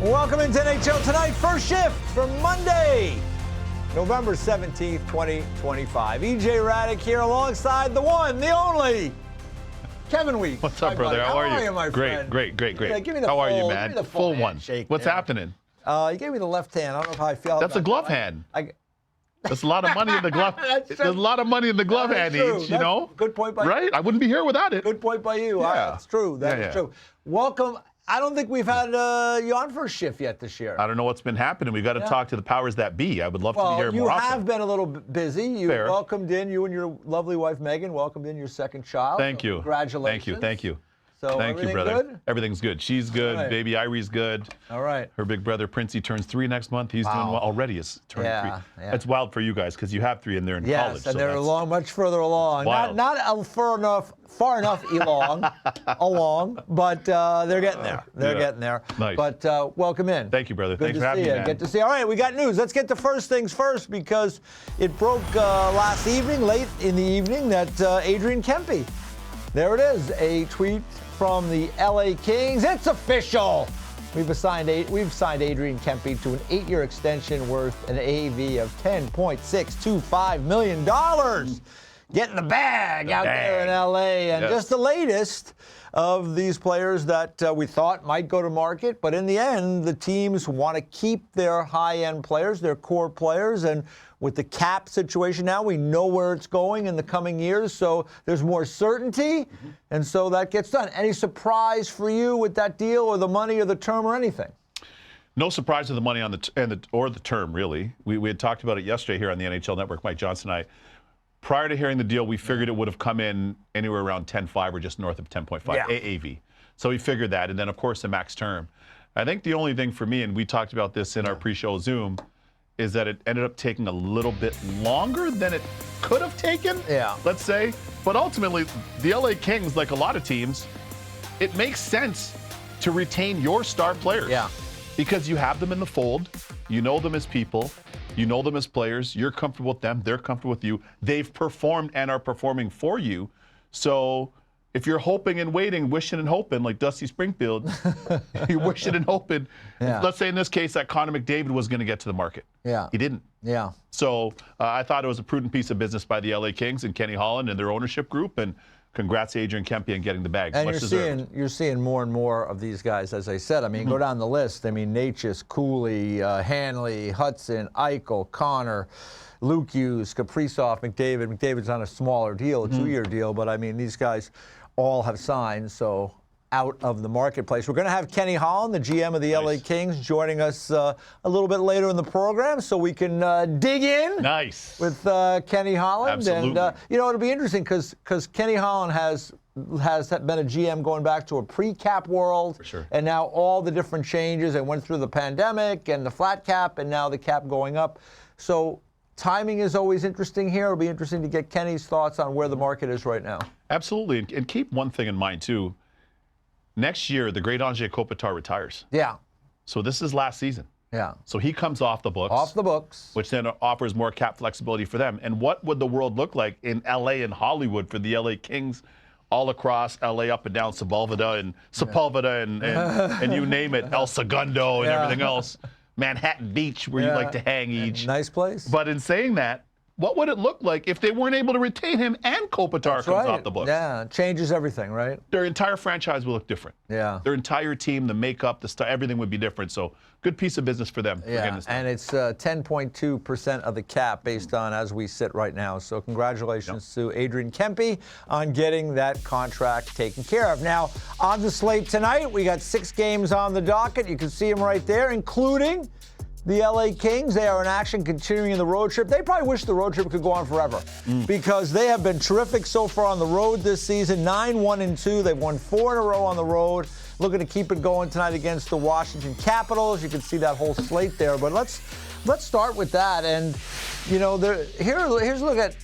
Welcome into NHL Tonight, first shift for Monday, November 17th, 2025. EJ Hradek here alongside the one, the only, Kevin Weeks. What's up, brother? How are you? My friend? Great. Yeah, give me the How are you, full- man? give me the Full one. handshake, What's man. happening? You gave me the left hand. I don't know how I feel. That's a about glove that. hand. There's a lot of money in the glove. That's true. There's a lot of money in the glove That's hand, true. each, you know? Good point by Right? you. I wouldn't be here without it. Good point by you. Yeah. That's true. That's true. Welcome. I don't think we've had you on first shift yet this year. I don't know what's been happening. We've got to talk to the powers that be. I would love to be here more you often. have been a little busy. You Fair. welcomed in, you and your lovely wife, Megan, welcomed in your second child. Thank you. Congratulations. Thank you. So Thank you, everything brother. good? Everything's good. She's good. All right. Baby Irie's good. All right. Her big brother Princey turns 3 next month. He's doing well already. Is turning 3. Yeah. It's wild for you guys because you have 3 and they're in Yes, college. and they're much further along. Wild. Not far enough along, but they're getting there. They're getting there. Nice. But welcome in. Thank you, brother. Good Thanks to for having see me, you. man. Good to see you. All right, we got news. Let's get to first things first because it broke last evening, late in the evening, that Adrian Kempe. There it is, a tweet from the LA Kings. It's official. We've signed Adrian Kempe to an 8-year extension worth an AAV of $10.625 million. Getting the bag out there in LA. And just the latest of these players that we thought might go to market. But in the end, the teams want to keep their high-end players, their core players. And with the cap situation now, we know where it's going in the coming years. So there's more certainty. And so that gets done. Any surprise for you with that deal or the money or the term or anything? No surprise with the money on the term, really. We had talked about it yesterday here on the NHL Network, Mike Johnson and I. Prior to hearing the deal, we figured it would have come in anywhere around 10.5 or just north of 10.5 AAV. So we figured that, and then of course the max term. I think the only thing for me, and we talked about this in our pre-show Zoom, is that it ended up taking a little bit longer than it could have taken. Let's say, but ultimately the LA Kings, like a lot of teams, it makes sense to retain your star players. Because you have them in the fold, you know them as people. You know them as players. You're comfortable with them. They're comfortable with you. They've performed and are performing for you. So if you're hoping and waiting, wishing and hoping, like Dusty Springfield, you're wishing and hoping. Let's say in this case that Connor McDavid was going to get to the market. He didn't. So I thought it was a prudent piece of business by the LA Kings and Kenny Holland and their ownership group. And congrats to Adrian Kempe on getting the bag. And Much you're seeing more and more of these guys, as I said. I mean, go down the list. I mean, Natchez, Cooley, Hanley, Hudson, Eichel, Connor, Luke Hughes, Kaprizov, McDavid. McDavid's on a smaller deal, a 2-year deal, but I mean, these guys all have signed, so out of the marketplace. We're going to have Kenny Holland, the GM of the LA Kings, joining us a little bit later in the program so we can dig in with Kenny Holland. Absolutely. And, it'll be interesting because Kenny Holland has been a GM going back to a pre-cap world. For sure. And now all the different changes. It went through the pandemic and the flat cap and now the cap going up. So timing is always interesting here. It'll be interesting to get Kenny's thoughts on where the market is right now. Absolutely. And keep one thing in mind, too. Next year, the great Anze Kopitar retires. So this is last season. So he comes off the books. Which then offers more cap flexibility for them. And what would the world look like in LA and Hollywood for the LA Kings all across LA, up and down Sepulveda and you name it, El Segundo and everything else. Manhattan Beach, where you like to hang each. Nice place. But in saying that, what would it look like if they weren't able to retain him and Kopitar comes off the books? It changes everything, right? Their entire franchise will look different. Their entire team, the makeup, the stuff, everything would be different. So good piece of business for them. And it's 10.2% of the cap based on as we sit right now. So congratulations to Adrian Kempe on getting that contract taken care of. Now, on the slate tonight, we got 6 games on the docket. You can see them right there, including the LA Kings. They are in action, continuing in the road trip. They probably wish the road trip could go on forever because they have been terrific so far on the road this season. 9-1-2. They've won 4 in a row on the road. Looking to keep it going tonight against the Washington Capitals. You can see that whole slate there. But let's start with that. And, here's a look at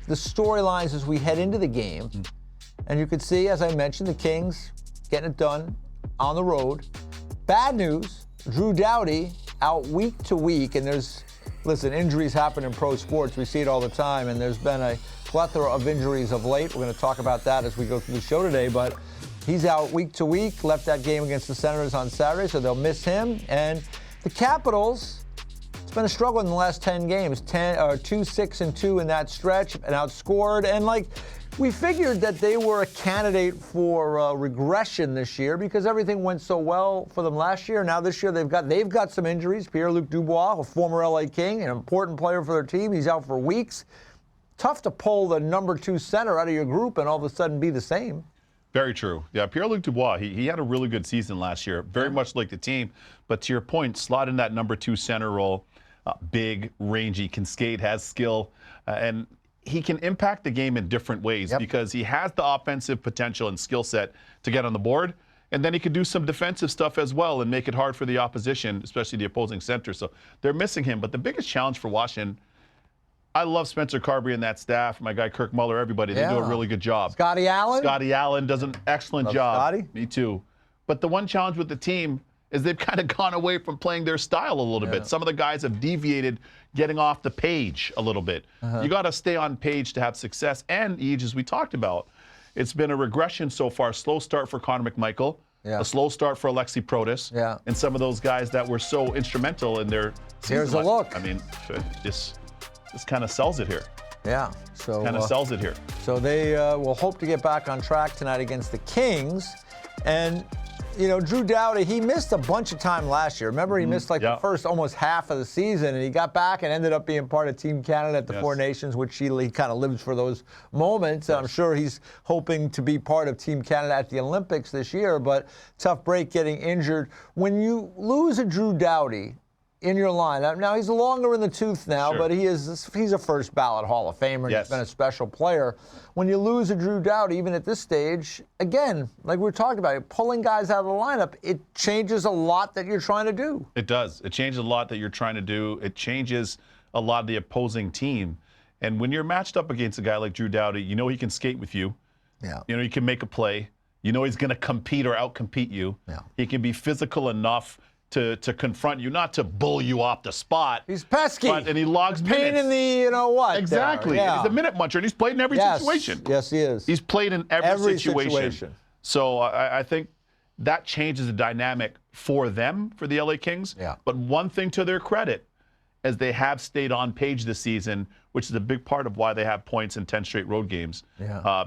the storylines as we head into the game. And you can see, as I mentioned, the Kings getting it done on the road. Bad news, Drew Doughty out week to week, and injuries happen in pro sports. We see it all the time, and there's been a plethora of injuries of late. We're going to talk about that as we go through the show today, but He's out week to week, left that game against the Senators on Saturday, so they'll miss him. And the Capitals, it's been a struggle in the last 10 games, 2-6-2 in that stretch, and outscored. And we figured that they were a candidate for regression this year because everything went so well for them last year. Now this year they've got some injuries. Pierre-Luc Dubois, a former LA King, an important player for their team, he's out for weeks. Tough to pull the number 2 center out of your group and all of a sudden be the same. Very true. Yeah, Pierre-Luc Dubois, he had a really good season last year, very much like the team. But to your point, slot in that number 2 center role, big, rangy, can skate, has skill, and he can impact the game in different ways because he has the offensive potential and skill set to get on the board. And then he could do some defensive stuff as well and make it hard for the opposition, especially the opposing center. So they're missing him. But the biggest challenge for Washington, I love Spencer Carberry and that staff, my guy Kirk Muller, everybody. They do a really good job. Scotty Allen? Scotty Allen does an excellent job. Scotty? Me too. But the one challenge with the team is they've kind of gone away from playing their style a little bit. Some of the guys have deviated, getting off the page a little bit. You got to stay on page to have success. And, Eej, as we talked about, it's been a regression so far. Slow start for Connor McMichael, a slow start for Alexi Protas, and some of those guys that were so instrumental in their season. Here's a look. I mean, this kind of sells it here. Yeah. So kind of sells it here. So they will hope to get back on track tonight against the Kings. And Drew Doughty, he missed a bunch of time last year. Remember, he missed the first almost half of the season, and he got back and ended up being part of Team Canada at the Four Nations, which he kind of lives for those moments. I'm sure he's hoping to be part of Team Canada at the Olympics this year, but tough break getting injured. When you lose a Drew Doughty in your lineup, now he's longer in the tooth now, but he's a first ballot Hall of Famer. He's been a special player. When you lose a Drew Doughty, even at this stage, again, like we were talking about, pulling guys out of the lineup, it changes a lot that you're trying to do. It does. It changes a lot that you're trying to do. It changes a lot of the opposing team. And when you're matched up against a guy like Drew Doughty, you know he can skate with you. Yeah. You know he can make a play. You know he's going to compete or outcompete you. Yeah. He can be physical enough to confront you, not to bull you off the spot. He's pesky. And he logs minutes. Pain in the, what. Exactly. Yeah. He's a minute muncher, and he's played in every situation. Yes, he is. He's played in every situation. So I think that changes the dynamic for them, for the LA Kings. Yeah. But one thing to their credit is they have stayed on page this season, which is a big part of why they have points in 10 straight road games.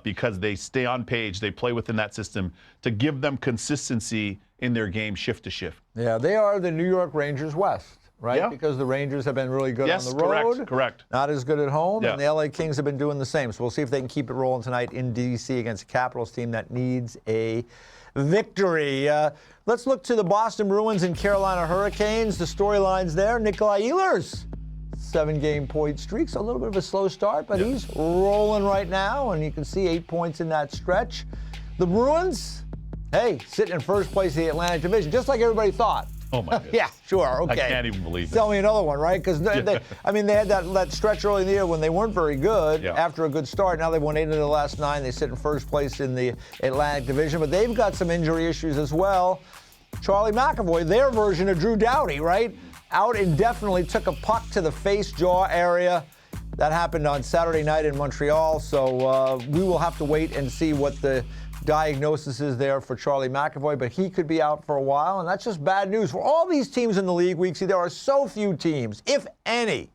Because they stay on page, they play within that system to give them consistency in their game shift to shift. Yeah, they are the New York Rangers West, right? Yeah. Because the Rangers have been really good on the road. Correct. Not as good at home, Yeah. and the LA Kings have been doing the same. So we'll see if they can keep it rolling tonight in D.C. against a Capitals team that needs a victory. Let's look to the Boston Bruins and Carolina Hurricanes. The storylines there, Nikolai Ehlers, 7-game point streaks, a little bit of a slow start, but he's rolling right now, and you can see 8 points in that stretch. The Bruins, hey, sitting in first place in the Atlantic Division, just like everybody thought. Oh, my goodness. Yeah, sure, okay. I can't even believe it. Tell me another one, right? Because they had that stretch early in the year when they weren't very good after a good start. Now they've won 8 of the last 9. They sit in first place in the Atlantic Division, but they've got some injury issues as well. Charlie McAvoy, their version of Drew Doughty, right? Out indefinitely, took a puck to the face, jaw area. That happened on Saturday night in Montreal, so we will have to wait and see what the diagnosis is there for Charlie McAvoy, but he could be out for a while, and that's just bad news for all these teams in the league. We see there are so few teams, if any,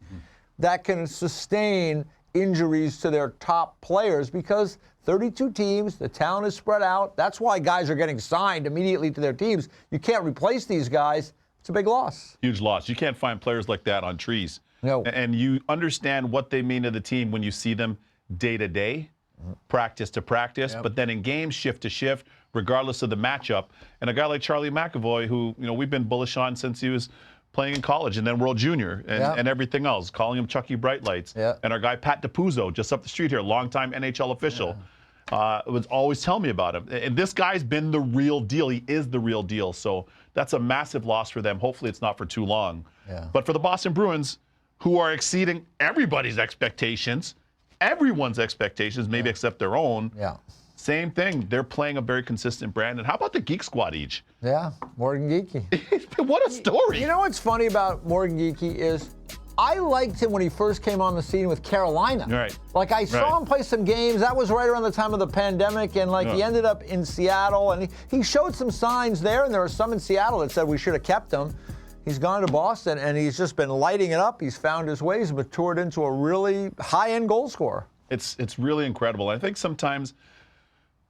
that can sustain injuries to their top players because 32 teams, the talent is spread out. That's why guys are getting signed immediately to their teams. You can't replace these guys. It's a big loss. Huge loss. You can't find players like that on trees. No. And you understand what they mean to the team when you see them day to day, practice to practice, but then in games, shift to shift, regardless of the matchup. And a guy like Charlie McAvoy, who we've been bullish on since he was playing in college and then World Junior and everything else, calling him Chucky Bright Lights. And our guy Pat DiPuzzo, just up the street here, longtime NHL official, was always telling me about him. And this guy's been the real deal. He is the real deal. So that's a massive loss for them. Hopefully it's not for too long. But for the Boston Bruins, who are exceeding everybody's expectations, everyone's expectations, maybe except their own. Same thing. They're playing a very consistent brand. And how about the Geek Squad, Eej? Yeah, Morgan Geekie. What a story. You know what's funny about Morgan Geekie is I liked him when he first came on the scene with Carolina. Right. Like, I saw him play some games. That was right around the time of the pandemic, and he ended up in Seattle, and he showed some signs there, and there were some in Seattle that said we should have kept him. He's gone to Boston, and he's just been lighting it up. He's found his ways, matured into a really high-end goal scorer. It's really incredible. I think sometimes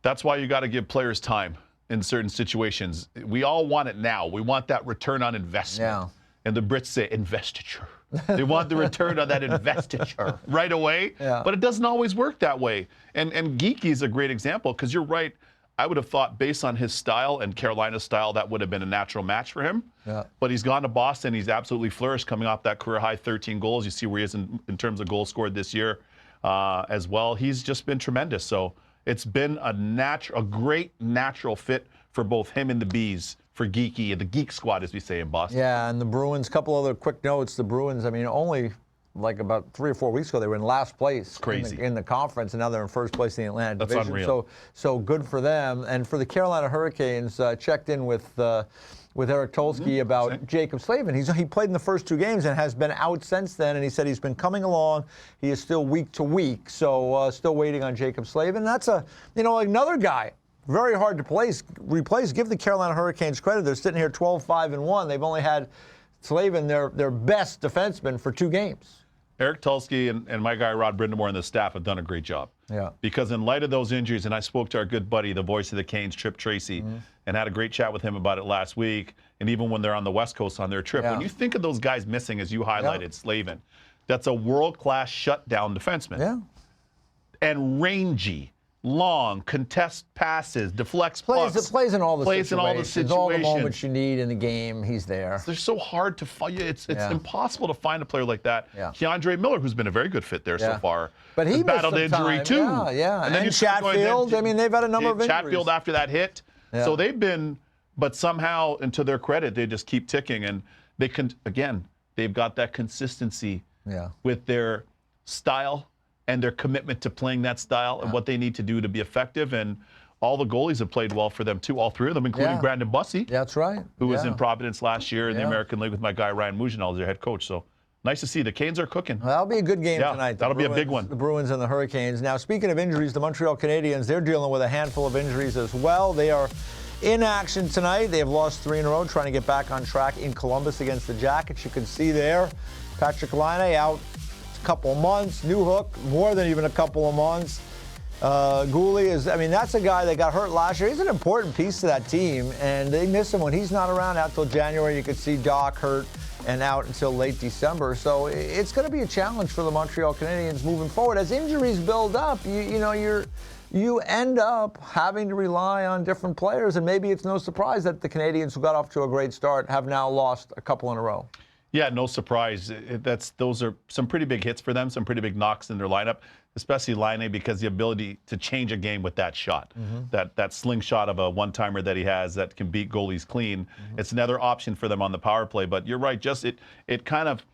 that's why you got to give players time in certain situations. We all want it now. We want that return on investment. Yeah. And the Brits say investiture. They want the return on that investiture right away. Yeah. But it doesn't always work that way. And Geekie is a great example because you're right. I would have thought based on his style and Carolina's style, that would have been a natural match for him. Yeah. But he's gone to Boston. He's absolutely flourished coming off that career high 13 goals. You see where he is in terms of goals scored this year as well. He's just been tremendous. So it's been a great natural fit for both him and the Bees, for Geekie, the Geek Squad, as we say in Boston. Yeah, and the Bruins, couple other quick notes. The Bruins, I mean, only like about 3 or 4 weeks ago, they were in last place in the conference, and now they're in first place in the Atlantic Division. That's unreal. So good for them. And for the Carolina Hurricanes, checked in with Eric Tolsky about Jacob Slavin. He played in the first 2 games and has been out since then, and he said he's been coming along. He is still week to week, so still waiting on Jacob Slavin. That's another guy. Very hard to replace. Give the Carolina Hurricanes credit. They're sitting here 12-5-1. They've only had Slavin, their best defenseman, for 2 games. Eric Tulsky and my guy Rod Brindamore and the staff have done a great job. Yeah. Because in light of those injuries, and I spoke to our good buddy, the voice of the Canes, Trip Tracy, and had a great chat with him about it last week, and even when they're on the West Coast on their trip. Yeah. When you think of those guys missing, as you highlighted, Slavin, that's a world-class shutdown defenseman. Yeah. And rangy. Long, contest passes, deflects pucks. Plays in all the situations. All the moments situations. you need in the game, he's there. They're so hard to find. It's impossible to find a player like that. Yeah. Keandre Miller, who's been a very good fit there so far, but he has battled missed some injury time. too. Yeah. And then you start going, Chatfield. I mean, they've had a number of injuries. Chatfield after that hit. Yeah. So they've been, but somehow, and to their credit, they just keep ticking, and they can they've got that consistency with their style and their commitment to playing that style and what they need to do to be effective. And all the goalies have played well for them, too, all 3 of them, including Brandon Bussey. That's right. Who was in Providence last year in the American League with my guy Ryan Muginal as their head coach. So nice to see. The Canes are cooking. Well, that'll be a good game tonight. That'll be a big one. The Bruins and the Hurricanes. Now, speaking of injuries, the Montreal Canadiens, they're dealing with a handful of injuries as well. They are in action tonight. They have lost 3 in a row, trying to get back on track in Columbus against the Jackets. You can see there, Patrick Laine out a couple of months. Newhook, more than even a couple of months. Gouli that's a guy that got hurt last year. He's an important piece to that team, and they miss him when he's not around out till January. You could see Doc hurt and out until late December. So it's going to be a challenge for the Montreal Canadiens moving forward. As injuries build up, you end up having to rely on different players, and maybe it's no surprise that the Canadiens, who got off to a great start, have now lost a couple in a row. Yeah, no surprise. Those are some pretty big hits for them, some pretty big knocks in their lineup, especially Laine, because the ability to change a game with that shot, that slingshot of a one-timer that he has that can beat goalies clean. It's another option for them on the power play. But you're right, just it kind of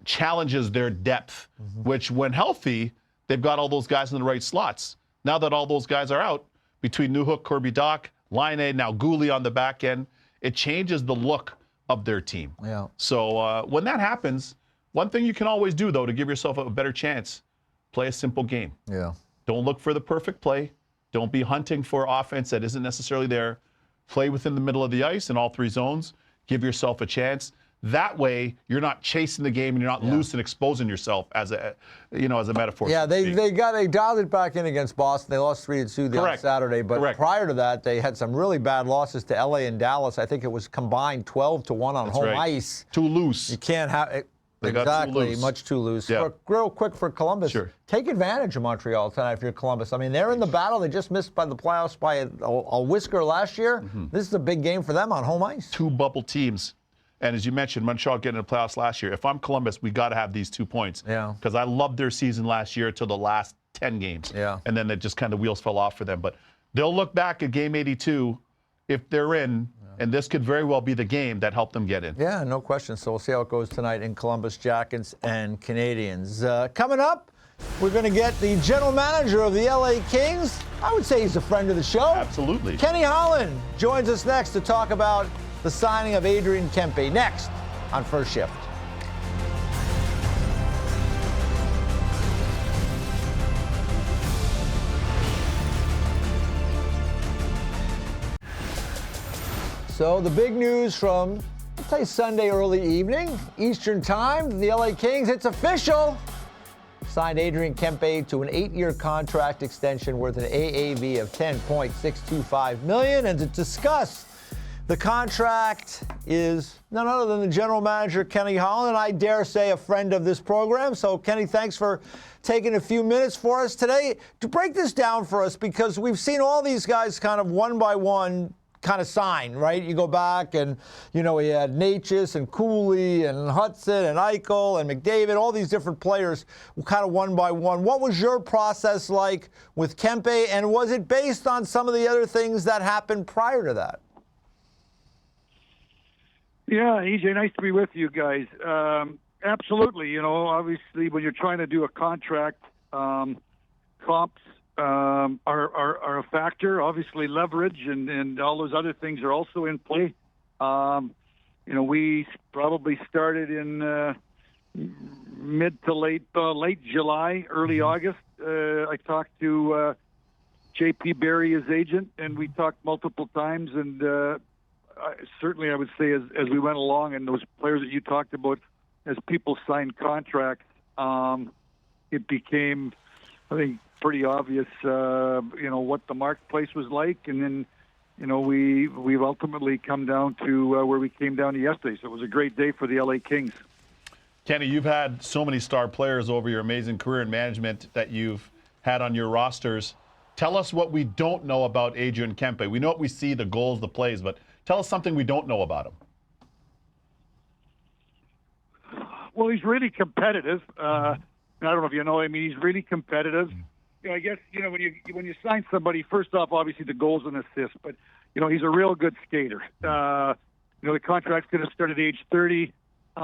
challenges their depth, which when healthy, they've got all those guys in the right slots. Now that all those guys are out, between Newhook, Kirby Dach, Laine, now Gouli on the back end, it changes the look of their team. Yeah. So when that happens, one thing you can always do, though, to give yourself a better chance, play a simple game. Yeah. Don't look for the perfect play. Don't be hunting for offense that isn't necessarily there. Play within the middle of the ice in all 3 zones. Give yourself a chance. That way, you're not chasing the game and you're not loose and exposing yourself as a metaphor. Yeah, they dialed it back in against Boston. They lost 3-2 on Saturday, but prior to that, they had some really bad losses to LA and Dallas. I think it was combined 12-1 on home ice. Too loose. You can't have it. They got too loose. Much too loose. Yeah. Real quick for Columbus, take advantage of Montreal tonight if you're Columbus. I mean, they're in the battle. They just missed by the playoffs by a whisker last year. This is a big game for them on home ice. 2 bubble teams. And as you mentioned, Montreal getting in the playoffs last year. If I'm Columbus, we got to have these 2 points. Yeah. Because I loved their season last year till the last 10 games. Yeah. And then it just kind of wheels fell off for them. But they'll look back at game 82 if they're in, and this could very well be the game that helped them get in. Yeah, no question. So we'll see how it goes tonight in Columbus, Jackets and Canadiens. Coming up, we're going to get the general manager of the LA Kings. I would say he's a friend of the show. Absolutely. Kenny Holland joins us next to talk about the signing of Adrian Kempe. Next on First Shift. So the big news from, I'll tell you, Sunday early evening, Eastern time, the LA Kings, it's official. Signed Adrian Kempe to an 8-year contract extension worth an AAV of $10.625 million. And to discuss the contract is none other than the general manager, Kenny Holland. I dare say a friend of this program. So, Kenny, thanks for taking a few minutes for us today to break this down for us, because we've seen all these guys kind of one by one kind of sign, right? You go back and, you know, we had Natchez and Cooley and Hudson and Eichel and McDavid, all these different players kind of one by one. What was your process like with Kempe, and was it based on some of the other things that happened prior to that? Yeah, EJ, nice to be with you guys. Absolutely. You know, obviously when you're trying to do a contract, comps are a factor. Obviously, leverage and all those other things are also in play. You know, we probably started in mid to late July, early August. I talked to J.P. Barry, his agent, and we talked multiple times. And certainly, I would say as we went along, and those players that you talked about, as people signed contracts, it became, I think, pretty obvious, you know, what the marketplace was like. And then, you know, we've ultimately come down to where we came down to yesterday. So it was a great day for the LA Kings. Kenny, you've had so many star players over your amazing career in management that you've had on your rosters. Tell us what we don't know about Adrian Kempe. We know what we see, the goals, the plays, but tell us something we don't know about him. Well, he's really competitive. I don't know if you know, I mean, he's really competitive. You know, I guess, you know, when you sign somebody, first off, obviously the goals and assists, but, you know, he's a real good skater. You know, the contract's going to start at age 30. You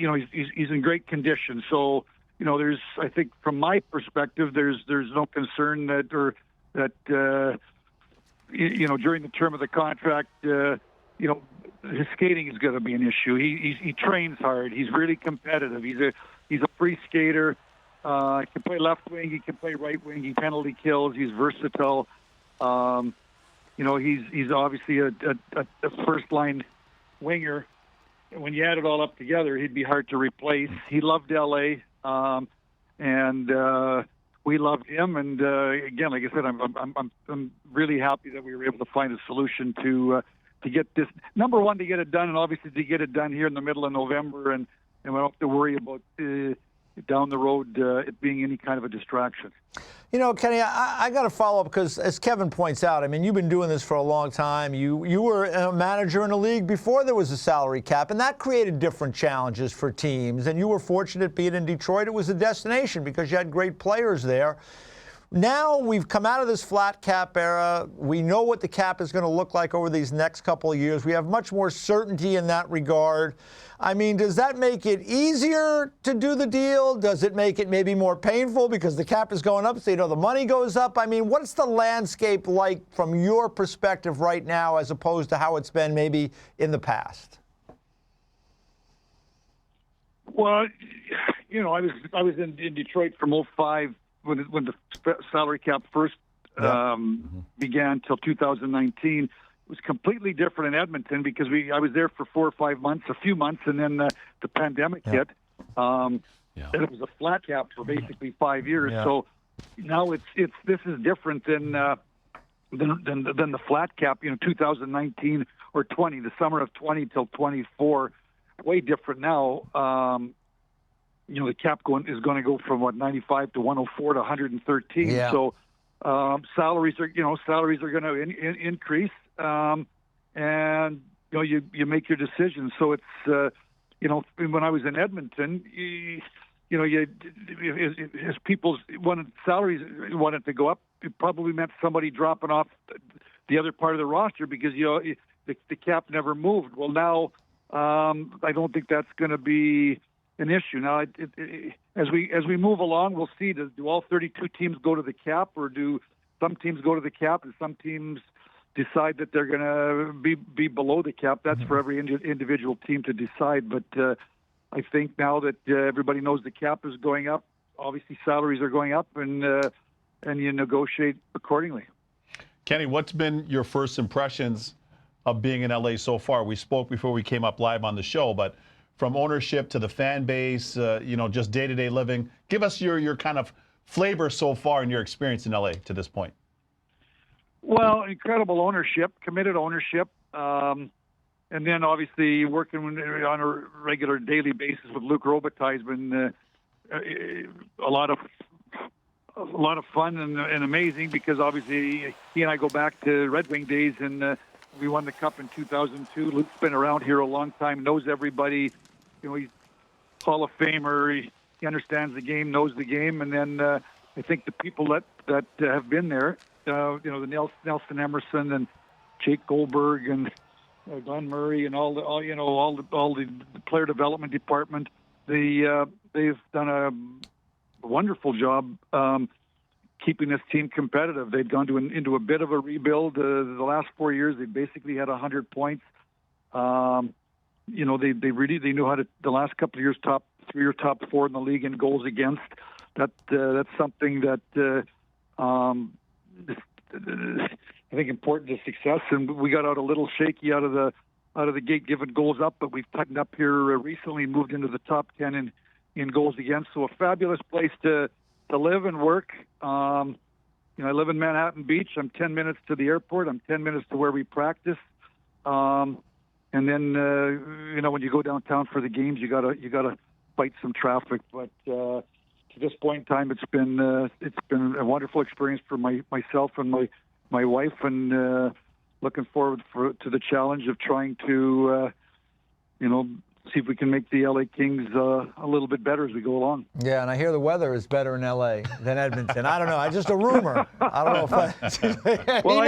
know, he's in great condition. So, you know, there's, I think from my perspective, there's no concern that you know, during the term of the contract, you know, his skating is going to be an issue. He trains hard. He's really competitive. He's a free skater. He can play left wing. He can play right wing. He penalty kills. He's versatile. You know, he's obviously a first line winger. When you add it all up together, he'd be hard to replace. He loved LA, and we loved him. And again, like I said, I'm really happy that we were able to find a solution to get this, number one, to get it done, and obviously to get it done here in the middle of November, and we don't have to worry about down the road it being any kind of a distraction. You know, Kenny, I got to follow up because, as Kevin points out, I mean, you've been doing this for a long time. You were a manager in a league before there was a salary cap, and that created different challenges for teams. And you were fortunate being in Detroit. It was a destination because you had great players there. Now we've come out of this flat cap era. We know what the cap is going to look like over these next couple of years. We have much more certainty in that regard. I mean, does that make it easier to do the deal? Does it make it maybe more painful because the cap is going up, so you know the money goes up? I mean, what's the landscape like from your perspective right now as opposed to how it's been maybe in the past? Well, you know, I was in Detroit from 2005 when the salary cap first began till 2019. It was completely different in Edmonton because I was there for 4 or 5 months, a few months, and then the pandemic hit. And it was a flat cap for basically 5 years. Yeah. So now this is different than the flat cap. You know, 2019 or 20, the summer of 20 till 24, way different now. You know, the cap is going to go from 95 to 104 to 113. Yeah. So salaries are going to increase, and you know you make your decisions. So it's you know, when I was in Edmonton, you know, as people salaries wanted to go up, it probably meant somebody dropping off the other part of the roster because you know the cap never moved. Well, now I don't think that's going to be an issue. Now, as we move along, we'll see. Do all 32 teams go to the cap, or do some teams go to the cap and some teams decide that they're going to be below the cap? That's for every individual team to decide. But I think now that everybody knows the cap is going up, obviously salaries are going up, and you negotiate accordingly. Kenny, what's been your first impressions of being in LA so far? We spoke before we came up live on the show, but from ownership to the fan base, just day-to-day living, give us your kind of flavor so far in your experience in LA to this point. Well, incredible ownership, committed ownership, and then obviously working on a regular daily basis with Luc Robitaille has been a lot of fun and amazing, because obviously he and I go back to Red Wing days, and we won the Cup in 2002. Luc's been around here a long time, knows everybody. He's Hall of Famer. He understands the game, knows the game, and then I think the people that have been there, the Nelson Emerson and Jake Goldberg and Glenn Murray and all the player development department, they've done a wonderful job keeping this team competitive. They've gone into a bit of a rebuild. The last 4 years, they basically had 100 points. They knew how to. The last couple of years, top 3 or top 4 in the league in goals against. That's something that I think important to success. And we got out a little shaky out of the gate giving goals up, but we've tightened up here recently, moved into the top 10 in goals against. So a fabulous place to live and work. I live in Manhattan Beach. I'm 10 minutes to the airport. I'm 10 minutes to where we practice. And then when you go downtown for the games, you gotta fight some traffic. But to this point in time, it's been a wonderful experience for myself and my wife, and looking forward to the challenge of trying to see if we can make the LA Kings a little bit better as we go along. Yeah, and I hear the weather is better in LA than Edmonton. I don't know. It's just a rumor. I don't know if Well,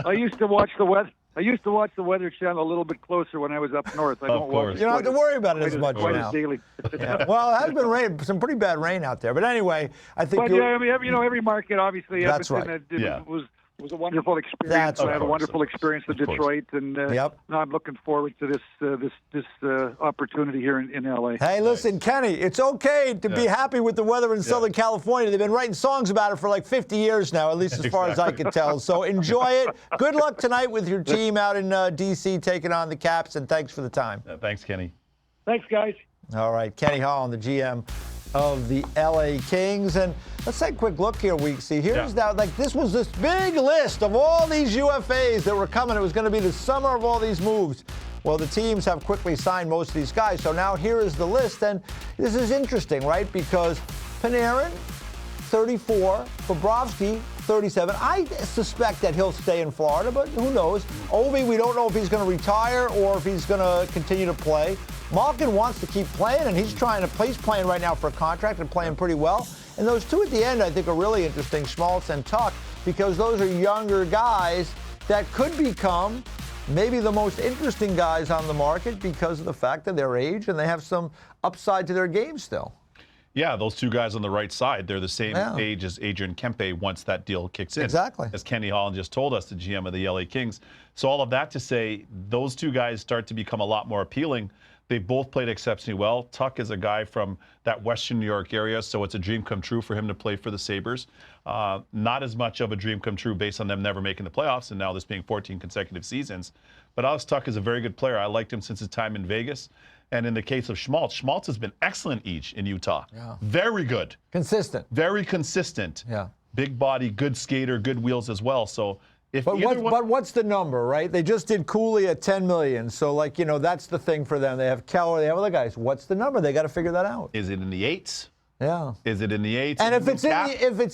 I used to watch the weather. I used to watch the Weather Channel a little bit closer when I was up north. I don't watch. You don't have to worry about it as much quite now. as daily. Yeah. Well, it has been rain, some pretty bad rain out there. But anyway, I think. But every market obviously. That's Edmonton, right. It was a wonderful experience. That's I right. had a wonderful experience in Detroit, and now I'm looking forward to this opportunity here in LA. Hey, listen, Kenny, it's okay to be happy with the weather in Southern California. They've been writing songs about it for like 50 years now, at least as far as I can tell. So enjoy it. Good luck tonight with your team out in D.C. taking on the Caps, and thanks for the time. Thanks, Kenny. Thanks, guys. All right, Kenny Holland, the GM of the LA Kings. And let's take a quick look here, Weeksy. Here's now, this was this big list of all these UFAs that were coming. It was going to be the summer of all these moves. Well, the teams have quickly signed most of these guys. So now here is the list. And this is interesting, right? Because Panarin, 34, Bobrovsky, 37. I suspect that he'll stay in Florida, but who knows? Ovi, we don't know if he's going to retire or if he's going to continue to play. Malkin wants to keep playing, and he's playing right now for a contract and playing pretty well. And those two at the end, I think, are really interesting, Schmaltz and Tuch, because those are younger guys that could become maybe the most interesting guys on the market because of the fact of their age, and they have some upside to their game still. Yeah, those two guys on the right side, they're the same age as Adrian Kempe once that deal kicks in. Exactly. As Kenny Holland just told us, the GM of the LA Kings. So all of that to say, those two guys start to become a lot more appealing. They both played exceptionally well. Tuch is a guy from that Western New York area, so it's a dream come true for him to play for the Sabres. Not as much of a dream come true based on them never making the playoffs, and now this being 14 consecutive seasons. But Alex Tuch is a very good player. I liked him since his time in Vegas. And in the case of Schmaltz, Schmaltz has been excellent in Utah. Yeah. Very good. Consistent. Very consistent. Yeah. Big body, good skater, good wheels as well. So But what's the number, right? They just did Cooley at $10 million. So, that's the thing for them. They have Keller, they have other guys. What's the number? They got to figure that out. Is it in the 8s? Yeah. Is it in the 8s? And if it's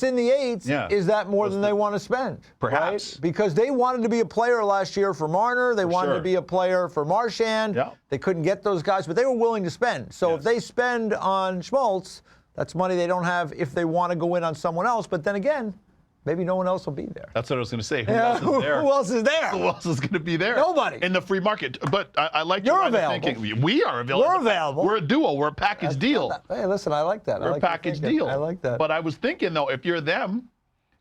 in the 8s, is that more than they want to spend? Perhaps. Right? Because they wanted to be a player last year for Marner. They wanted to be a player for Marchand. Yeah. They couldn't get those guys, but they were willing to spend. So if they spend on Schmaltz, that's money they don't have if they want to go in on someone else. But then again, maybe no one else will be there. That's what I was going to say. Who else is there? Who else is there? Who else is going to be there? Nobody. In the free market. But I like You're your available. thinking. We are available. We're available. We're a duo. We're a package deal. Hey, listen, I like that. We're a package deal. I like that. But I was thinking, though, if you're them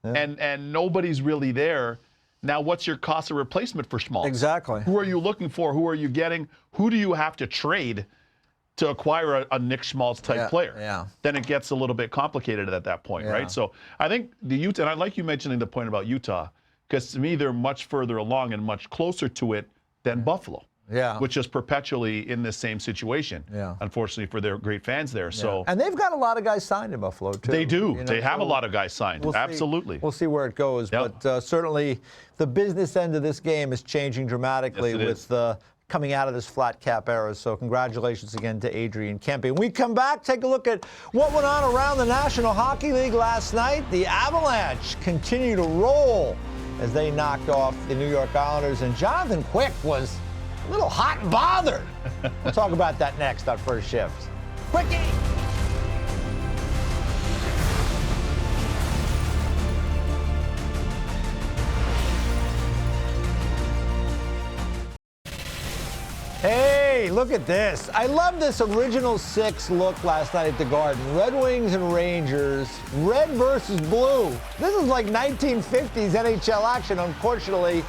and nobody's really there, now what's your cost of replacement for Schmaltz? Exactly. Who are you looking for? Who are you getting? Who do you have to trade to acquire a Nick Schmaltz type player? Yeah. Then it gets a little bit complicated at that point, right? So I think the Utah, and I like you mentioning the point about Utah. because to me they're much further along and much closer to it than Buffalo. Yeah. Which is perpetually in this same situation. Yeah. Unfortunately for their great fans there. So And they've got a lot of guys signed in Buffalo, too. they do. You know, They have so a lot of guys signed. we'll see. Absolutely. We'll see where it goes. Yep. But certainly the business end of this game is changing dramatically Yes, it is. with coming out of this flat cap era. So congratulations again to Adrian Kempe. When we come back, take a look at what went on around the National Hockey League last night. The Avalanche continue to roll as they knocked off the New York Islanders. And Jonathan Quick was a little hot and bothered. We'll talk about that next on First Shift. Quickie! Hey, look at this. I love this original six look last night at the Garden. Red Wings and Rangers, red versus blue. This is like 1950s NHL action. Unfortunately,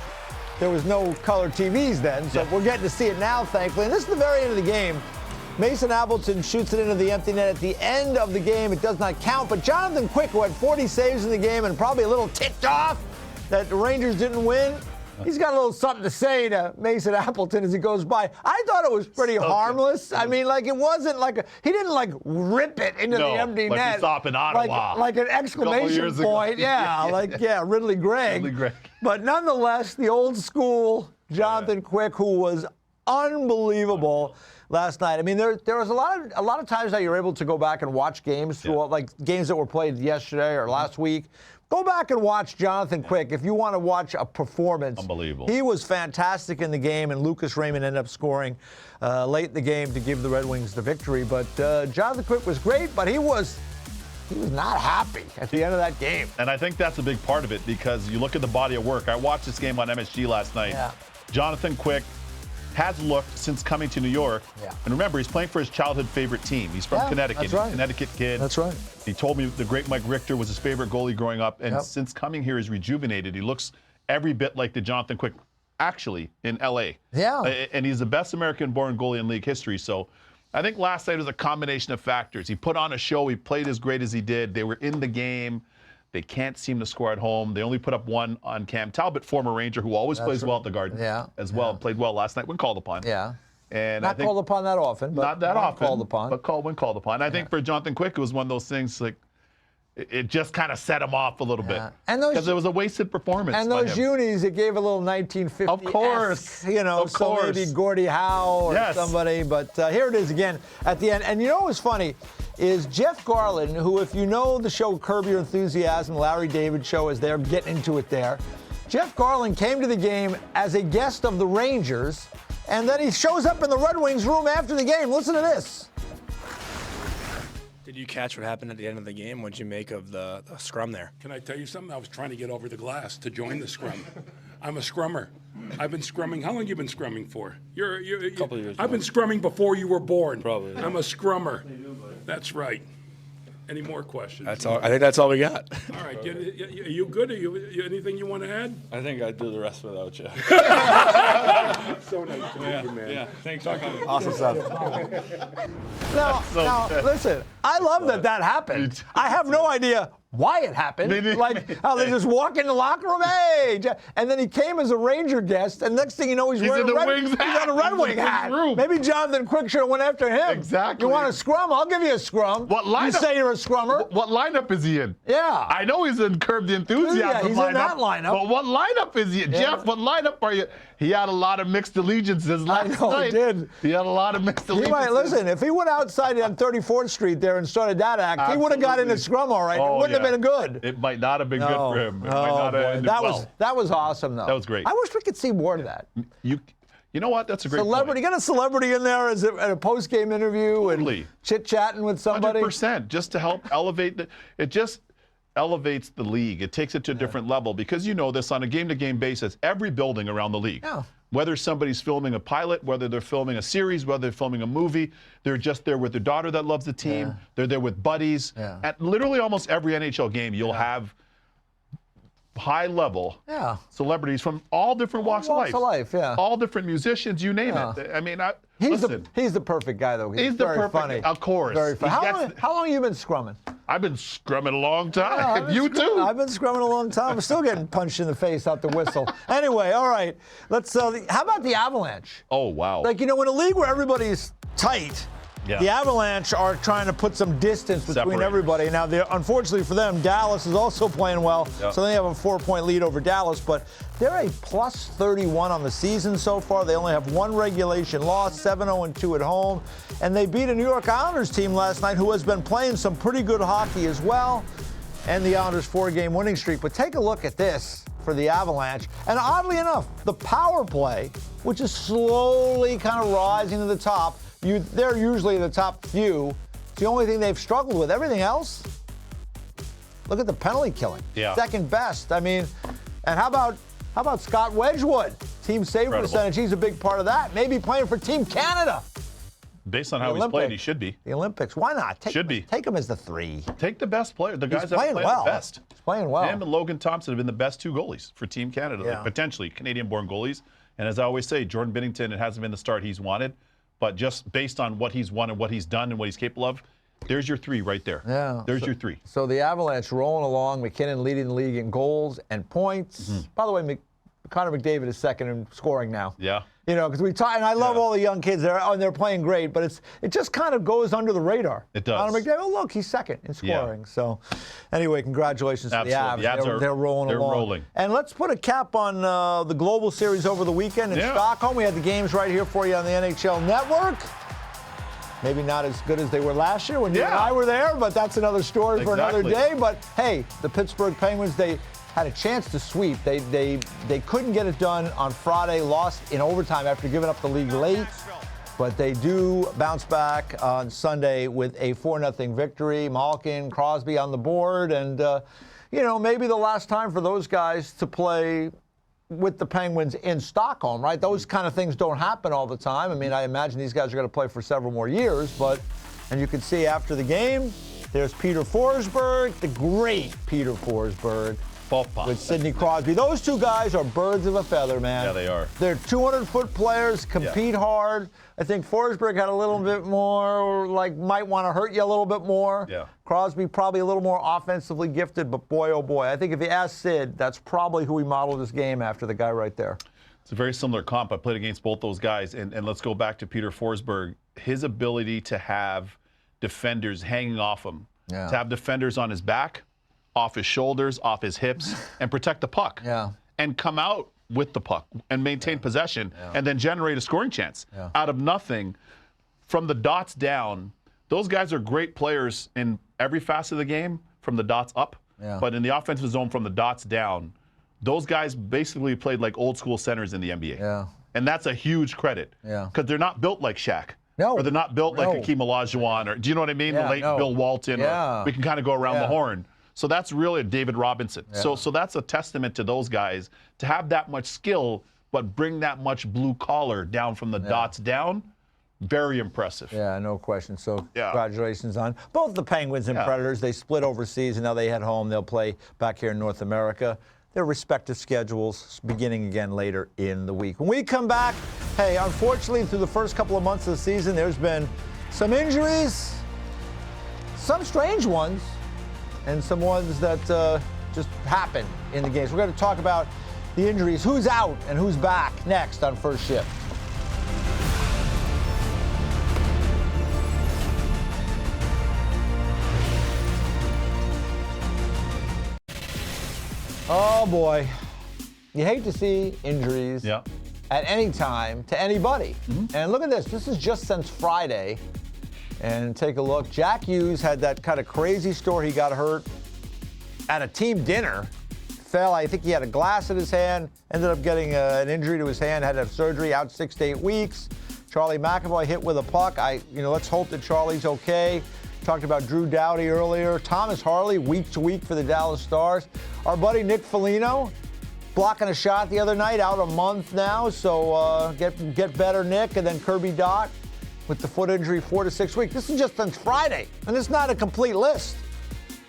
there was no color TVs then, so we're getting to see it now, thankfully. And this is the very end of the game. Mason Appleton shoots it into the empty net at the end of the game. It does not count, but Jonathan Quick, who had 40 saves in the game and probably a little ticked off that the Rangers didn't win, he's got a little something to say to Mason Appleton as he goes by. I thought it was pretty harmless. I mean, like, it wasn't like he didn't like rip it into the empty like net. he saw up in Ottawa. Like an exclamation years ago. point. Yeah, Ridley Gregg. Ridley Gregg. But nonetheless, the old school Jonathan Quick, who was unbelievable last night. I mean, there was a lot of times that you're able to go back and watch games, like games that were played yesterday or last week. Go back and watch Jonathan Quick if you want to watch a performance. Unbelievable. He was fantastic in the game, and Lucas Raymond ended up scoring late in the game to give the Red Wings the victory. But Jonathan Quick was great, but he was not happy at the end of that game. And I think that's a big part of it because you look at the body of work. I watched this game on MSG last night. Yeah. Jonathan Quick has looked since coming to New York. Yeah. And remember, he's playing for his childhood favorite team. He's from Connecticut. That's right. He's a Connecticut kid. That's right. He told me the great Mike Richter was his favorite goalie growing up. And since coming here, he's rejuvenated. He looks every bit like the Jonathan Quick actually in L.A. Yeah. And he's the best American-born goalie in league history. So I think last night was a combination of factors. He put on a show. He played as great as he did. They were in the game. They can't seem to score at home. They only put up one on Cam Talbot, former Ranger, who always plays well at the Garden as well. Played well last night when called upon. Yeah. And Not I think, called upon that often, but not that often. called upon. But when called upon. I think for Jonathan Quick, it was one of those things like it just kind of set him off a little bit. And those- because it was a wasted performance. And by those him. unis, it gave a little 1950s. Of course. Of so course. maybe Gordie Howe or somebody. But here it is again at the end. And you know what's funny is Jeff Garland, who, if you know the show Curb Your Enthusiasm, Larry David show, as they're getting into it there, Jeff Garland came to the game as a guest of the Rangers, and then he shows up in the Red Wings room after the game. Listen to this. Did you catch what happened at the end of the game? What'd you make of the scrum there? Can I tell you something? I was trying to get over the glass to join the scrum. I'm a scrummer. I've been scrumming. How long have you been scrumming for? You're Couple of years. I've been scrumming before you were born. Probably. I'm a scrummer. That's right. Any more questions? That's all. I think that's all we got. All right. Are you good? Are you anything you want to add? I think I'd do the rest without you. So nice to meet you, man. Yeah, thanks for coming. Awesome stuff. Now, listen, I love that happened. I have no idea why it happened. Like how they just walk in the locker room, hey, and then he came as a Ranger guest, and next thing you know, he's wearing in the a Wings he's hat. got a Red He's in Wing the Wings hat. room. Maybe Jonathan Quick should have went after him. Exactly. You want a scrum? I'll give you a scrum. What You lineup- say you're a scrummer? What lineup is he in? Yeah. I know he's in Curb the Enthusiasm Yeah, he's in lineup. that lineup. But what lineup is he in? Jeff, what lineup are you? He had a lot of mixed allegiances last know, he night. did. He had a lot of mixed He allegiances. might listen. If he went outside on 34th Street there and started that act, he would have got in the Absolutely. scrum all right. Oh, it wouldn't yeah. have been good. It might not have been good for him. It might Oh, not have boy. ended That well. was awesome though. That was great. I wish we could see more of that. You know what? That's a great Celebrity, point. get a celebrity in there as at a post-game interview Totally. and chit-chatting with somebody. 100%, just to help elevate it just elevates the league. It takes it to a different level because you know this on a game-to-game basis. Every building around the league, whether somebody's filming a pilot, whether they're filming a series, whether they're filming a movie, they're just there with their daughter that loves the team. They're there with buddies. At literally almost every NHL game, you'll have high-level celebrities from all different walks of life. All different musicians, you name it. I mean, He's listen. the perfect guy though. He's the very perfect, funny. of course. Very funny. He gets How long have you been scrumming? I've been scrumming a long time. You too. I've been scrumming a long time. I'm still getting punched in the face out the whistle. Anyway, all right. Let's. How about the Avalanche? Oh, wow. Like, in a league where everybody's tight, Yeah. the Avalanche are trying to put some distance between Separate. everybody. Now, unfortunately for them, Dallas is also playing well, Yeah. so they have a 4-point lead over Dallas, but they're a plus 31 on the season so far. They only have one regulation loss, 7-0-2 at home, and they beat a New York Islanders team last night who has been playing some pretty good hockey as well, and the Islanders' 4-game winning streak. But take a look at this for the Avalanche, and oddly enough, the power play, which is slowly kind of rising to the top, they're usually the top few. It's the only thing they've struggled with. Everything else, look at the penalty killing. Yeah. Second best. I mean, and how about Scott Wedgwood? Team save Incredible. percentage, he's a big part of that. Maybe playing for Team Canada. Based on how he's played, he should be. The Olympics. Why not? Take him as the 3. Take the best player. The guys that playing play well. the best. He's playing well. Him and Logan Thompson have been the best 2 goalies for Team Canada, Yeah. like potentially Canadian-born goalies. And as I always say, Jordan Binnington, it hasn't been the start he's wanted, but just based on what he's won and what he's done and what he's capable of, there's your 3 right there. Yeah. There's your 3. So the Avalanche rolling along. McKinnon leading the league in goals and points. By the way, Connor McDavid is second in scoring now. Yeah. Because we talk, and I love all the young kids there, and they're playing great, but it just kind of goes under the radar. It does. Connor McDavid, oh, look, he's second in scoring. So, anyway, congratulations to the Absolutely. Avs. The Avs They're rolling they're along. rolling. And let's put a cap on the Global Series over the weekend in Yeah. Stockholm. We had the games right here for you on the NHL Network. Maybe not as good as they were last year when you and Yeah. I were there, but that's another story for another Exactly. day. But hey, the Pittsburgh Penguins, they had a chance to sweep. They couldn't get it done on Friday, lost in overtime after giving up the lead late. But they do bounce back on Sunday with a 4-0 victory. Malkin, Crosby on the board, and maybe the last time for those guys to play with the Penguins in Stockholm, right? Those kind of things don't happen all the time. I mean, I imagine these guys are going to play for several more years, and you can see after the game, there's Peter Forsberg, the great Peter Forsberg, with Sidney Crosby. Those 2 guys are birds of a feather, man. Yeah, they are. They're 200-foot players, compete hard. I think Forsberg had a little bit more, might want to hurt you a little bit more. Yeah. Crosby probably a little more offensively gifted, but boy, oh boy. I think if you ask Sid, that's probably who he modeled his game after, the guy right there. It's a very similar comp. I played against both those guys. And let's go back to Peter Forsberg. His ability to have defenders hanging off him, to have defenders on his back, off his shoulders, off his hips, and protect the puck. Yeah. And come out with the puck and maintain possession and then generate a scoring chance out of nothing from the dots down. Those guys are great players in every facet of the game from the dots up. Yeah. But in the offensive zone from the dots down, those guys basically played like old school centers in the NBA. Yeah. And that's a huge credit. Yeah. Because they're not built like Shaq. No. Or they're not built like No. Hakeem Olajuwon. Or do you know what I mean? Yeah, The late no. Bill Walton. Yeah. Or we can kind of go around Yeah. the horn. So that's really David Robinson. So that's a testament to those guys to have that much skill, but bring that much blue collar down from the dots down. Very impressive. Yeah, no question. So Yeah. congratulations on both the Penguins and Yeah. Predators. They split overseas, and now they head home. They'll play back here in North America. Their respective schedules beginning again later in the week. When we come back, hey, unfortunately, through the first couple of months of the season, there's been some injuries, some strange ones, and some ones that just happen in the games. We're going to talk about the injuries, who's out and who's back, next on First Shift. Oh boy, you hate to see injuries Yeah. at any time to anybody. And look at this. This is just since Friday. And take a look. Jack Hughes had that kind of crazy story. He got hurt at a team dinner. Fell. I think he had a glass in his hand. Ended up getting an injury to his hand. Had to have surgery. Out 6 to 8 weeks. Charlie McAvoy hit with a puck. Let's hope that Charlie's okay. Talked about Drew Doughty earlier. Thomas Harley, week to week for the Dallas Stars. Our buddy Nick Foligno, blocking a shot the other night, out a month now. So get better, Nick. And then Kirby Dach with the foot injury, 4 to 6 weeks. This is just since Friday, and it's not a complete list.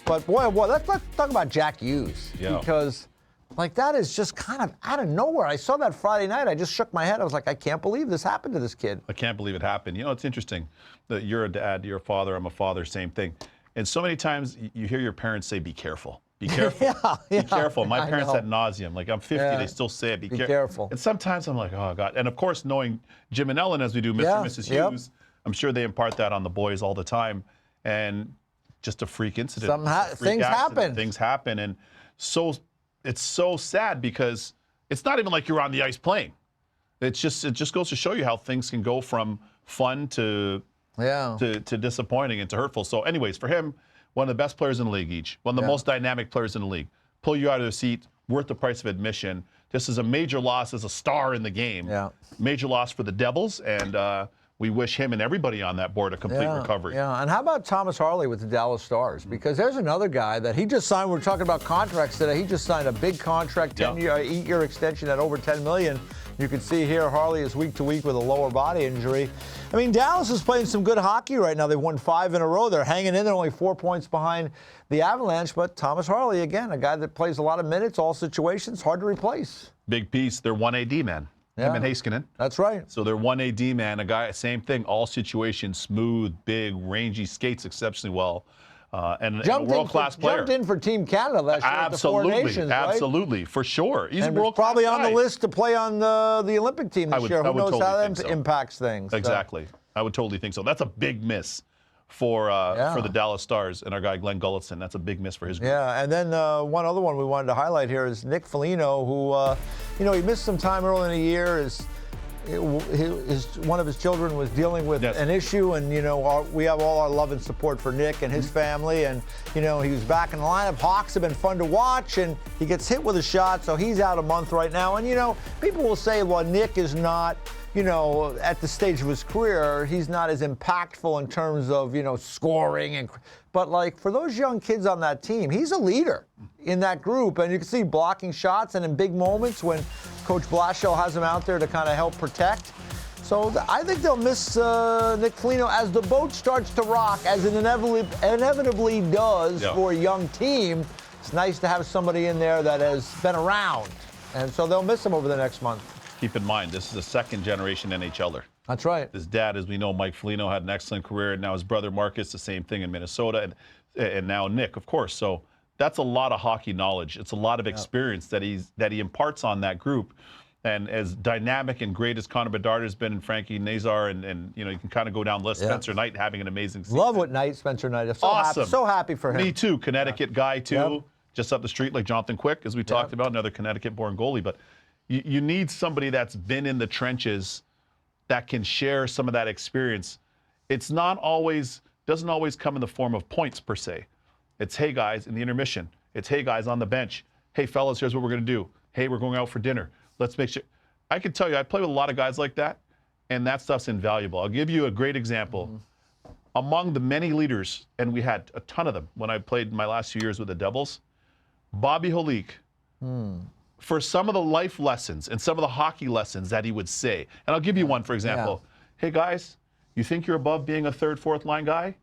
But boy, let's talk about Jack Hughes. Yeah. Because that is just kind of out of nowhere. I saw that Friday night. I just shook my head. I was like, I can't believe this happened to this kid. I can't believe it happened. It's interesting that you're a dad, you're a father, I'm a father, same thing. And so many times you hear your parents say, be careful. Be careful. Yeah, be careful. My I parents know. ad nauseum. Like, I'm 50, Yeah. they still say it. Be careful. And sometimes I'm like, oh, God. And, of course, knowing Jim and Ellen as we do, Mr. Yeah, and Mrs. yep. Hughes, I'm sure they impart that on the boys all the time. And just a freak incident. Something Just a freak things accident. happen. Things happen. And so it's so sad because it's not even like you're on the ice playing. It just goes to show you how things can go from fun to disappointing and to hurtful. So anyways, for him, one of the best players in the league each, one of the most dynamic players in the league. Pull you out of the seat, worth the price of admission. This is a major loss as a star in the game. Yeah. Major loss for the Devils, and we wish him and everybody on that board a complete recovery. Yeah, and how about Thomas Harley with the Dallas Stars? Because there's another guy that he just signed. We're talking about contracts today. He just signed a big contract, 8-year extension at over $10 million. You can see here Harley is week to week with a lower body injury. I mean, Dallas is playing some good hockey right now. They've won 5 in a row. They're hanging in. They're only 4 points behind the Avalanche. But Thomas Harley, again, a guy that plays a lot of minutes, all situations, hard to replace. Big piece. They're 1 AD man. Him and Heiskanen. That's right. So they're 1 AD man, a guy, same thing, all situations, smooth, big, rangy, skates exceptionally well, and a world-class player. Jumped in for Team Canada last year at the Four Nations, right? Absolutely, for sure. He's and a world-class probably guy. on the list to play on the Olympic team this year. Who knows totally how think that so. impacts things. Exactly. I would totally think so. That's a big miss for the Dallas Stars and our guy Glenn Gulletson. That's a big miss for his group. Yeah, and then one other one we wanted to highlight here is Nick Foligno, who, he missed some time early in the year. One of his children was dealing with an issue, and we have all our love and support for Nick and his family. And he was back in the lineup. Hawks have been fun to watch, and he gets hit with a shot, so he's out a month right now. And people will say, well, Nick is not, at the stage of his career, he's not as impactful in terms of scoring but like for those young kids on that team, he's a leader in that group, and you can see blocking shots and in big moments when Coach Blashill has him out there to kind of help protect. So I think they'll miss Nick Foligno as the boat starts to rock, as it inevitably does for a young team. It's nice to have somebody in there that has been around, and so they'll miss him over the next month. Keep in mind, this is a second-generation NHLer. That's right. His dad, as we know, Mike Foligno, had an excellent career. Now his brother Marcus, the same thing in Minnesota, and now Nick, of course. So that's a lot of hockey knowledge. It's a lot of experience that he imparts on that group. And as dynamic and great as Connor Bedard has been, and Frankie Nazar, and you can kind of go down the list. Spencer Knight having an amazing season. Love what Spencer Knight is. Awesome. So happy for him. Me too. Connecticut guy too. Just up the street like Jonathan Quick, as we talked about, another Connecticut-born goalie. But you need somebody that's been in the trenches that can share some of that experience. It's doesn't always come in the form of points per se. It's, hey guys, in the intermission. It's, hey guys, on the bench. Hey fellas, here's what we're gonna do. Hey, we're going out for dinner. Let's make sure. I can tell you, I play with a lot of guys like that, and that stuff's invaluable. I'll give you a great example. Among the many leaders, and we had a ton of them when I played my last few years with the Devils, Bobby Holik, for some of the life lessons and some of the hockey lessons that he would say. And I'll give you one, for example. Hey, guys, you think you're above being a third, fourth line guy?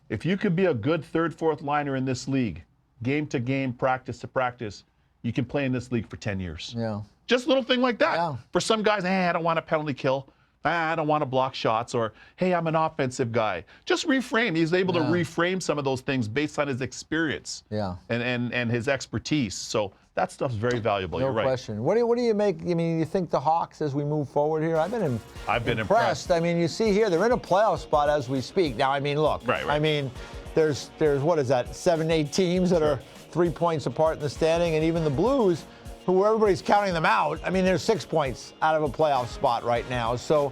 If you could be a good third, fourth liner in this league, game to game, practice to practice, you can play in this league for 10 years. Yeah. Just a little thing like that. Yeah. For some guys, I don't want a penalty kill. I don't want to block shots. Or, hey, I'm an offensive guy. Just reframe. He's able to reframe some of those things based on his experience and his expertise. So that stuff's very valuable. You're right. No question. What do you make? I mean, you think the Hawks as we move forward here? I've been impressed. I mean, you see here, they're in a playoff spot as we speak. Now, I mean, look. Right. I mean, there's what is that, 7, 8 teams that are 3 points apart in the standing, and even the Blues, who everybody's counting them out. I mean, they're 6 points out of a playoff spot right now. So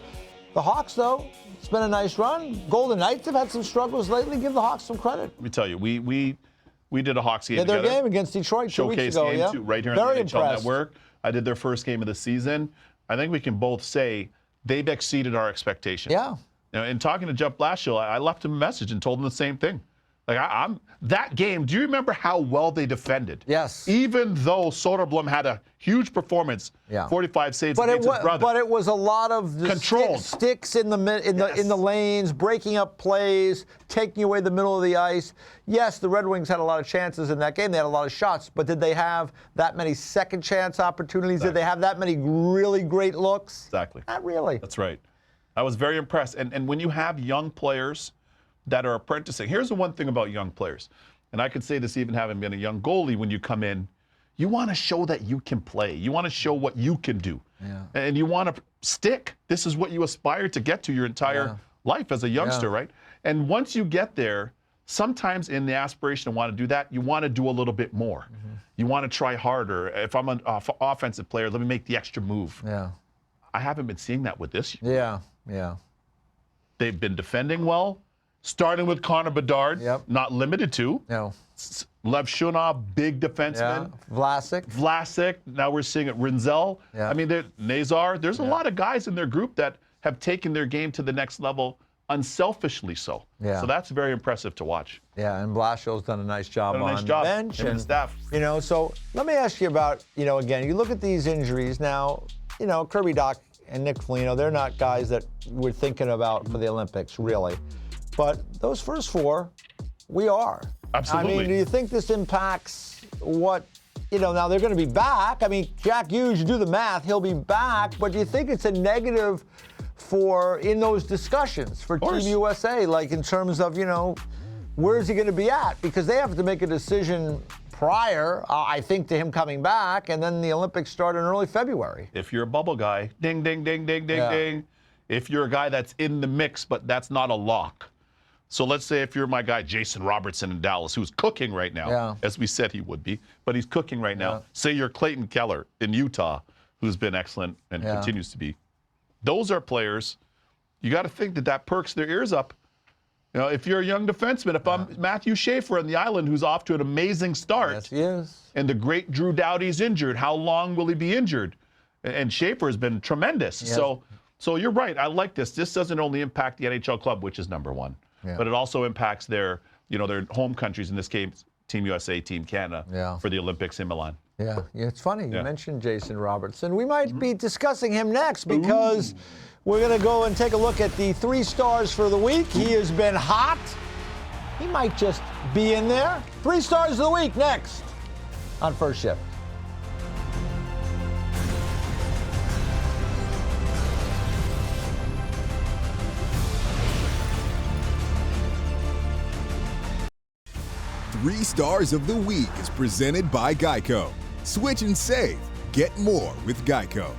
the Hawks, though, it's been a nice run. Golden Knights have had some struggles lately. Give the Hawks some credit. Let me tell you, we did a Hawks game Their together. game against Detroit 2 weeks Showcase ago. game too, right here on Very the NHL impressed. Network. I did their first game of the season. I think we can both say they've exceeded our expectations. Yeah. In talking to Jeff Blashill, I left him a message and told him the same thing. Like I'm that game. Do you remember how well they defended? Yes. Even though Soderblom had a huge performance, 45 saves against his brother. But it was a lot of the controlled sticks in the lanes, breaking up plays, taking away the middle of the ice. Yes, the Red Wings had a lot of chances in that game. They had a lot of shots, but did they have that many second chance opportunities? Exactly. Did they have that many really great looks? Exactly. Not really. That's right. I was very impressed. And when you have young players that are apprenticing. Here's the one thing about young players, and I could say this even having been a young goalie. When you come in, you want to show that you can play. You want to show what you can do. Yeah. And you want to stick. This is what you aspire to get to your entire life as a youngster, right? And once you get there, sometimes in the aspiration to want to do that, you want to do a little bit more. You want to try harder. If I'm an offensive player, let me make the extra move. Yeah. I haven't been seeing that with this year. Yeah. Yeah. They've been defending well, starting with Connor Bedard, not limited to. No. Lev Shunov, big Yeah. defenseman. Vlasic. Now we're seeing it. Rinzel. Yeah. I mean, Nazar. There's a lot of guys in their group that have taken their game to the next level unselfishly so. Yeah. So that's very impressive to watch. Yeah, and Blashill's done a nice job Done a nice on job. the bench. Him and And staff. You know, so let me ask you about, again, you look at these injuries now, Kirby Dach and Nick Foligno, they're not guys that we're thinking about for the Olympics, really. But those first four, we are. Absolutely. I mean, do you think this impacts what, now they're going to be back. I mean, Jack Hughes, you do the math, he'll be back. But do you think it's a negative in those discussions for Team USA, like in terms of, where's he going to be at? Because they have to make a decision prior, I think, to him coming back, and then the Olympics start in early February. If you're a bubble guy, ding, ding, ding, ding, ding, ding. If you're a guy that's in the mix, but that's not a lock. So let's say if you're my guy, Jason Robertson in Dallas, who's cooking right now, as we said he would be, but he's cooking right now. Say you're Clayton Keller in Utah, who's been excellent and continues to be. Those are players, you got to think that perks their ears up. If you're a young defenseman, if I'm Matthew Schaefer on the island, who's off to an amazing start. Yes, he is. And the great Drew Doughty's injured. How long will he be injured? And Schaefer has been tremendous. Yes. So you're right. I like this. This doesn't only impact the NHL club, which is number one, but it also impacts their home countries, in this case, Team USA, Team Canada, for the Olympics in Milan. Yeah, it's funny. You mentioned Jason Robertson. We might be discussing him next because we're going to go and take a look at the 3 stars for the week. He has been hot. He might just be in there. 3 stars of the week next on First Shift. Three Stars of the Week is presented by Geico. Switch and save. Get more with Geico.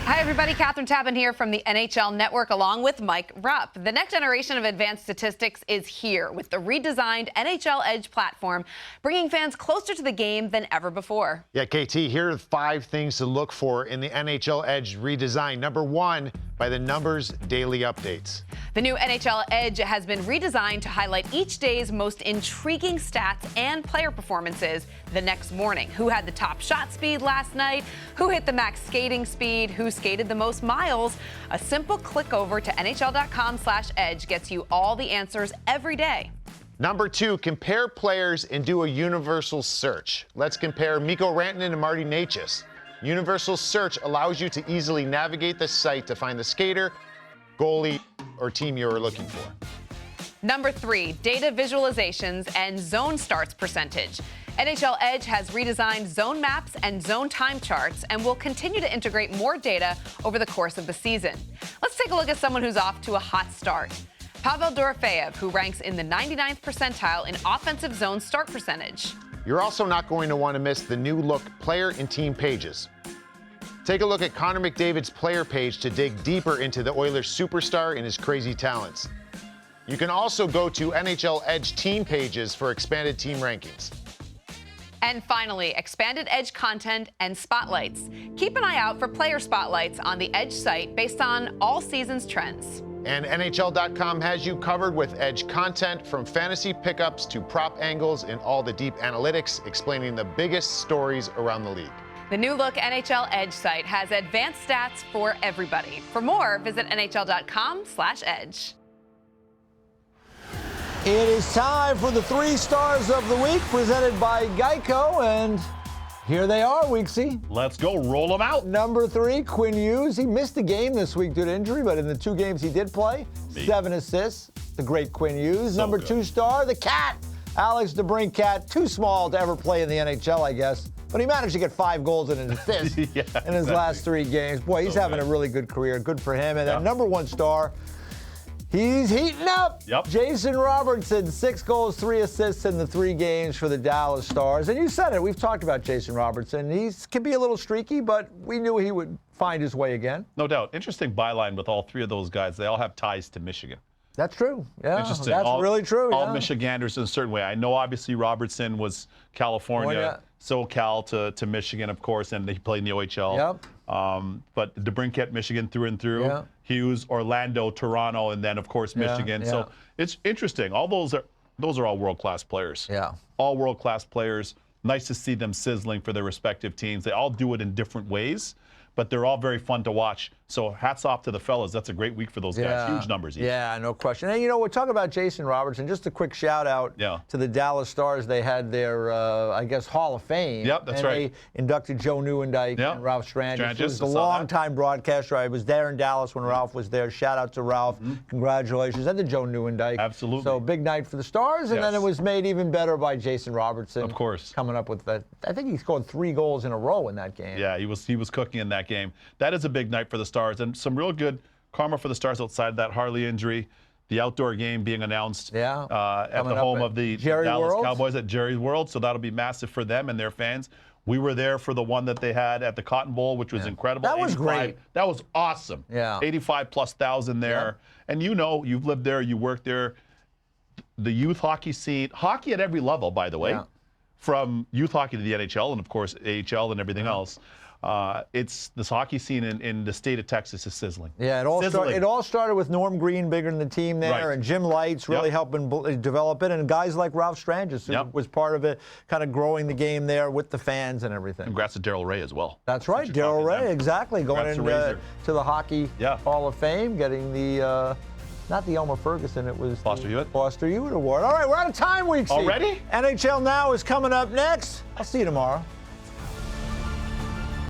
Hi, everybody. Catherine Tappan here from the NHL Network, along with Mike Rupp. The next generation of advanced statistics is here with the redesigned NHL Edge platform, bringing fans closer to the game than ever before. Yeah, KT, here are 5 things to look for in the NHL Edge redesign. Number 1, by the numbers daily updates. The new NHL Edge has been redesigned to highlight each day's most intriguing stats and player performances the next morning. Who had the top shot speed last night? Who hit the max skating speed? Who skated the most miles? A simple click over to NHL.com/edge gets you all the answers every day. Number 2, compare players and do a universal search. Let's compare Mikko Rantanen and Marty Necas. Universal search allows you to easily navigate the site to find the skater, goalie, or team you are looking for. Number 3, data visualizations and zone starts percentage. NHL Edge has redesigned zone maps and zone time charts and will continue to integrate more data over the course of the season. Let's take a look at someone who's off to a hot start. Pavel Dorofeyev, who ranks in the 99th percentile in offensive zone start percentage. You're also not going to want to miss the new look player and team pages. Take a look at Connor McDavid's player page to dig deeper into the Oilers superstar and his crazy talents. You can also go to NHL Edge team pages for expanded team rankings. And finally, expanded Edge content and spotlights. Keep an eye out for player spotlights on the Edge site based on all season's trends. And NHL.com has you covered with Edge content, from fantasy pickups to prop angles and all the deep analytics explaining the biggest stories around the league. The new look NHL Edge site has advanced stats for everybody. For more, visit NHL.com/edge. It is time for the 3 stars of the week presented by Geico, and here they are, Weeksy. Let's go. Roll them out. Number 3, Quinn Hughes. He missed a game this week due to injury, but in the 2 games he did play, 7 assists. The great Quinn Hughes. Number 2 star, the Cat, Alex DeBrincat. Too small to ever play in the NHL, I guess. But he managed to get 5 goals and an assist in his last 3 games. Boy, he's having a really good career. Good for him. And then number 1 star, He's heating up. Yep. Jason Robertson, 6 goals, 3 assists in the 3 games for the Dallas Stars. And you said it. We've talked about Jason Robertson. He can be a little streaky, but we knew he would find his way again. No doubt. Interesting byline with all 3 of those guys. They all have ties to Michigan. That's true. Yeah, Interesting. that's really true. All yeah. Michiganders in a certain way. I know obviously Robertson was California, SoCal to Michigan, of course, and he played in the OHL. Yep. But DeBrincat, Michigan through and through. Yeah. Hughes, Orlando, Toronto, and then of course Michigan. yeah. So it's interesting. All those are all world-class players. Yeah. All world-class players. Nice to see them sizzling for their respective teams. They all do it in different ways, but they're all very fun to watch. So hats off to the fellas. That's a great week for those guys. Huge numbers. Each. Yeah, no question. And, we're talking about Jason Robertson. Just a quick shout out to the Dallas Stars. They had their, Hall of Fame. Yep, that's right. They inducted Joe Newendike and Ralph Strangis, who's the longtime broadcaster. I was there in Dallas when Ralph was there. Shout out to Ralph. Congratulations. And to Joe Newendike. Absolutely. So big night for the Stars. And then it was made even better by Jason Robertson. Of course. Coming up with that. I think he scored 3 goals in a row in that game. Yeah, he was cooking in that game. That is a big night for the Stars, and some real good karma for the Stars outside that Harley injury. The outdoor game being announced at the home of the Dallas Cowboys at Jerry's World, so that'll be massive for them and their fans. We were there for the one that they had at the Cotton Bowl, which was incredible. That was great. That was awesome. Yeah. 85,000+ there. And you've lived there, you worked there. The youth hockey scene, hockey at every level, by the way, from youth hockey to the NHL and, of course, AHL and everything else. It's this hockey scene in the state of Texas is sizzling. Yeah, it all started with Norm Green bigger than the team there, and Jim Lights really helping develop it, and guys like Ralph Strangis, who was part of it, kind of growing the game there with the fans and everything. Congrats to Daryl Ray as well. That's right, Daryl Ray, exactly, going into to the Hockey Hall of Fame, getting the not the Elmer Ferguson, it was Foster Hewitt Award. All right, we're out of time, Weeksy. Already? NHL Now is coming up next. I'll see you tomorrow.